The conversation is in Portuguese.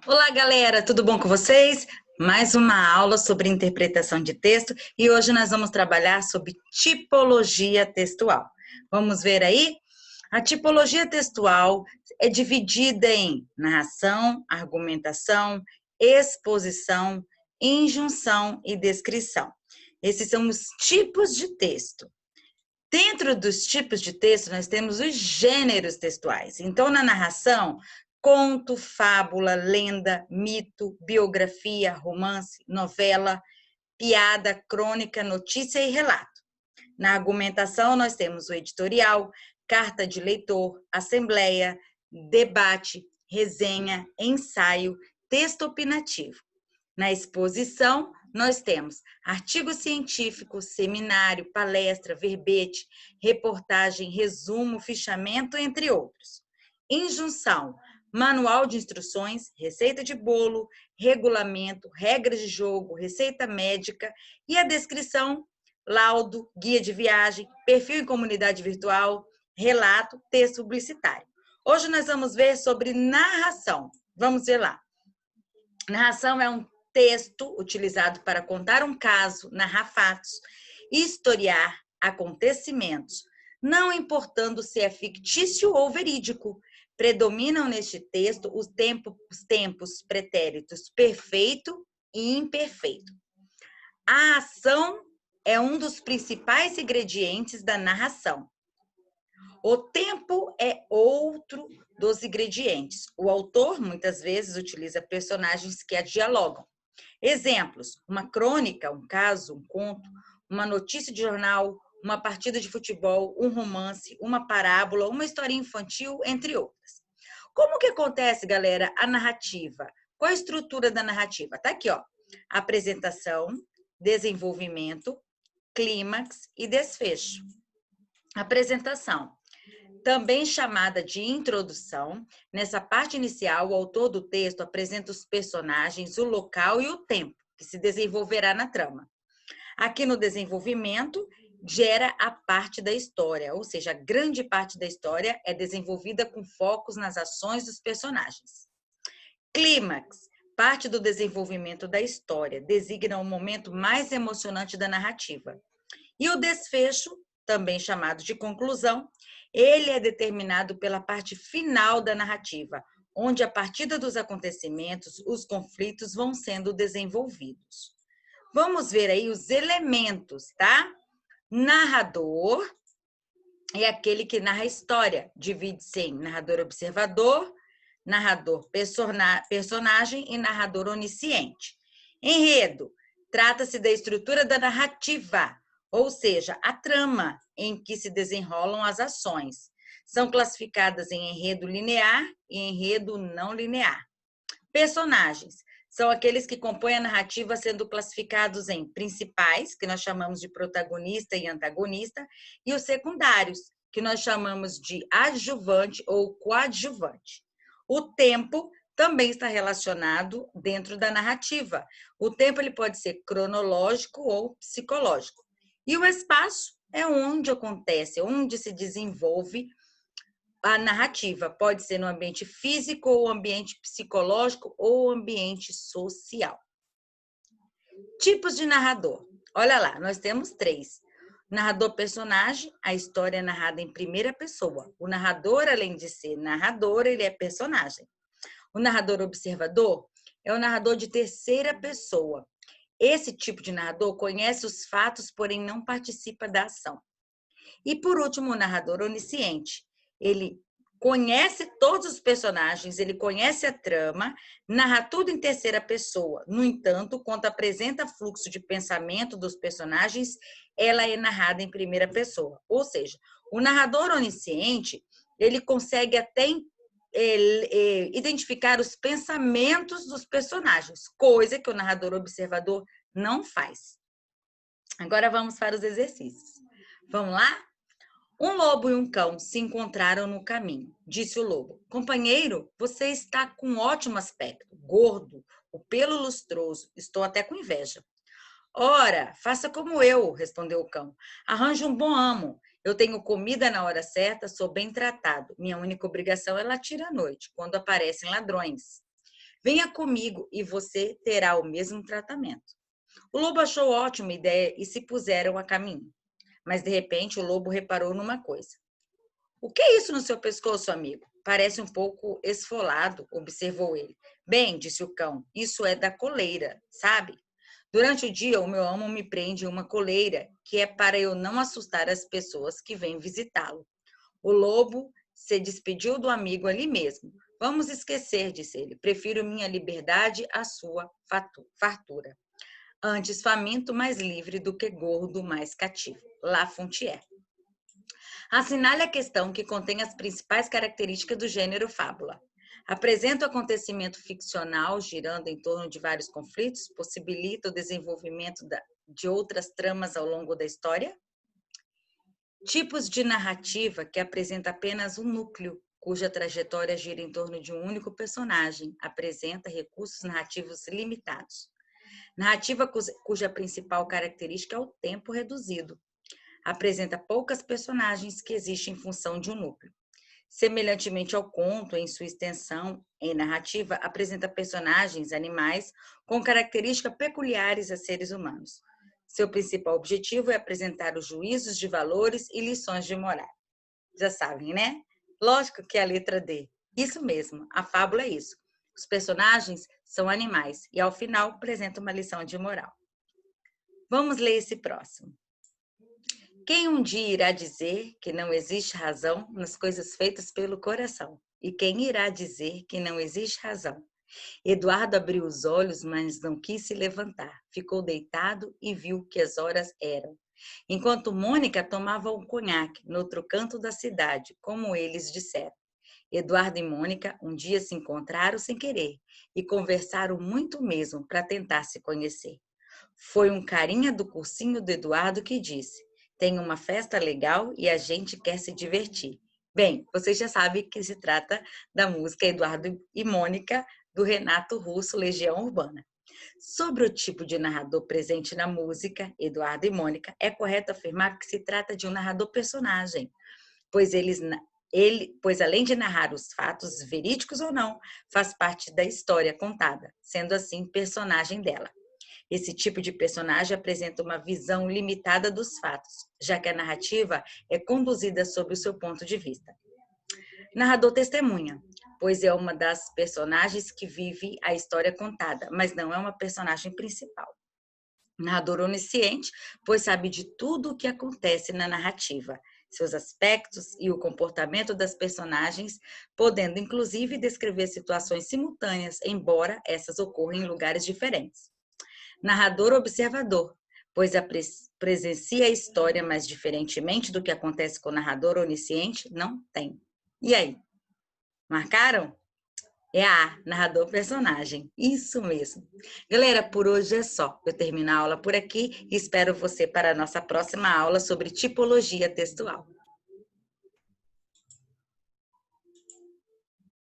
Olá, galera, tudo bom com vocês? Mais uma aula sobre interpretação de texto e hoje nós vamos trabalhar sobre tipologia textual. Vamos ver aí? A tipologia textual é dividida em narração, argumentação, exposição, injunção e descrição. Esses são os tipos de texto. Dentro dos tipos de texto, nós temos os gêneros textuais. Então, na narração, conto, fábula, lenda, mito, biografia, romance, novela, piada, crônica, notícia e relato. Na argumentação, nós temos o editorial, carta de leitor, assembleia, debate, resenha, ensaio, texto opinativo. Na exposição, nós temos artigo científico, seminário, palestra, verbete, reportagem, resumo, fichamento, entre outros. Injunção, manual de instruções, receita de bolo, regulamento, regras de jogo, receita médica e a descrição, laudo, guia de viagem, perfil em comunidade virtual, relato, texto publicitário. Hoje nós vamos ver sobre narração. Vamos ver lá. Narração é um texto utilizado para contar um caso, narrar fatos, historiar acontecimentos, não importando se é fictício ou verídico. Predominam neste texto os tempos pretéritos perfeito e imperfeito. A ação é um dos principais ingredientes da narração. O tempo é outro dos ingredientes. O autor, muitas vezes, utiliza personagens que a dialogam. Exemplos: uma crônica, um caso, um conto, uma notícia de jornal, uma partida de futebol, um romance, uma parábola, uma historinha infantil, entre outras. Como que acontece, galera, a narrativa? Qual a estrutura da narrativa? Tá aqui, ó. Apresentação, desenvolvimento, clímax e desfecho. Apresentação, também chamada de introdução. Nessa parte inicial, o autor do texto apresenta os personagens, o local e o tempo que se desenvolverá na trama. Aqui no desenvolvimento, gera a parte da história, ou seja, a grande parte da história é desenvolvida com focos nas ações dos personagens. Clímax, parte do desenvolvimento da história, designa o momento mais emocionante da narrativa. E o desfecho, também chamado de conclusão, ele é determinado pela parte final da narrativa, onde a partir dos acontecimentos, os conflitos vão sendo desenvolvidos. Vamos ver aí os elementos, tá? Narrador é aquele que narra a história, divide-se em narrador-observador, narrador personagem e narrador onisciente. Enredo, trata-se da estrutura da narrativa, ou seja, a trama em que se desenrolam as ações. São classificadas em enredo linear e enredo não linear. Personagens são aqueles que compõem a narrativa, sendo classificados em principais, que nós chamamos de protagonista e antagonista, e os secundários, que nós chamamos de adjuvante ou coadjuvante. O tempo também está relacionado dentro da narrativa. O tempo ele pode ser cronológico ou psicológico. E o espaço é onde acontece, onde se desenvolve a narrativa. Pode ser no ambiente físico, ou ambiente psicológico, ou ambiente social. Tipos de narrador. Olha lá, nós temos 3. Narrador personagem, a história é narrada em primeira pessoa. O narrador, além de ser narrador, ele é personagem. O narrador observador é o narrador de terceira pessoa. Esse tipo de narrador conhece os fatos, porém não participa da ação. E, por último, o narrador onisciente. Ele conhece todos os personagens, ele conhece a trama, narra tudo em terceira pessoa. No entanto, quando apresenta fluxo de pensamento dos personagens, ela é narrada em primeira pessoa. Ou seja, o narrador onisciente, ele consegue até identificar os pensamentos dos personagens, coisa que o narrador observador não faz. Agora vamos para os exercícios. Vamos lá? Um lobo e um cão se encontraram no caminho. Disse o lobo: companheiro, você está com ótimo aspecto, gordo, o pelo lustroso, estou até com inveja. Ora, faça como eu, respondeu o cão. Arranje um bom amo. Eu tenho comida na hora certa, sou bem tratado. Minha única obrigação é latir à noite, quando aparecem ladrões. Venha comigo e você terá o mesmo tratamento. O lobo achou ótima ideia e se puseram a caminho. Mas, de repente, o lobo reparou numa coisa. O que é isso no seu pescoço, amigo? Parece um pouco esfolado, observou ele. Bem, disse o cão, isso é da coleira, sabe? Durante o dia, o meu amo me prende em uma coleira, que é para eu não assustar as pessoas que vêm visitá-lo. O lobo se despediu do amigo ali mesmo. Vamos esquecer, disse ele. Prefiro minha liberdade à sua fartura. Antes faminto, mais livre do que gordo, mais cativo. La Fontière. Assinale a questão que contém as principais características do gênero fábula. Apresenta o acontecimento ficcional girando em torno de vários conflitos, possibilita o desenvolvimento de outras tramas ao longo da história. Tipos de narrativa que apresenta apenas um núcleo, cuja trajetória gira em torno de um único personagem, apresenta recursos narrativos limitados. Narrativa cuja principal característica é o tempo reduzido. Apresenta poucas personagens que existem em função de um núcleo. Semelhantemente ao conto, em sua extensão em narrativa, apresenta personagens, animais, com características peculiares a seres humanos. Seu principal objetivo é apresentar os juízos de valores e lições de moral. Já sabem, né? Lógico que é a letra D. Isso mesmo, a fábula é isso. Os personagens são animais e, ao final, apresentam uma lição de moral. Vamos ler esse próximo. Quem um dia irá dizer que não existe razão nas coisas feitas pelo coração? E quem irá dizer que não existe razão? Eduardo abriu os olhos, mas não quis se levantar. Ficou deitado e viu que as horas eram. Enquanto Mônica tomava um conhaque no outro canto da cidade, como eles disseram. Eduardo e Mônica um dia se encontraram sem querer e conversaram muito mesmo para tentar se conhecer. Foi um carinha do cursinho do Eduardo que disse: tem uma festa legal e a gente quer se divertir. Bem, vocês já sabem que se trata da música Eduardo e Mônica, do Renato Russo, Legião Urbana. Sobre o tipo de narrador presente na música Eduardo e Mônica, é correto afirmar que se trata de um narrador-personagem, pois pois além de narrar os fatos verídicos ou não, faz parte da história contada, sendo assim personagem dela. Esse tipo de personagem apresenta uma visão limitada dos fatos, já que a narrativa é conduzida sob o seu ponto de vista. Narrador testemunha, pois é uma das personagens que vive a história contada, mas não é uma personagem principal. Narrador onisciente, pois sabe de tudo o que acontece na narrativa, seus aspectos e o comportamento das personagens, podendo inclusive descrever situações simultâneas, embora essas ocorram em lugares diferentes. Narrador observador, pois presencia a história, mas diferentemente do que acontece com o narrador onisciente, não tem. E aí? Marcaram? É a narrador personagem. Isso mesmo. Galera, por hoje é só. Eu termino a aula por aqui e espero você para a nossa próxima aula sobre tipologia textual.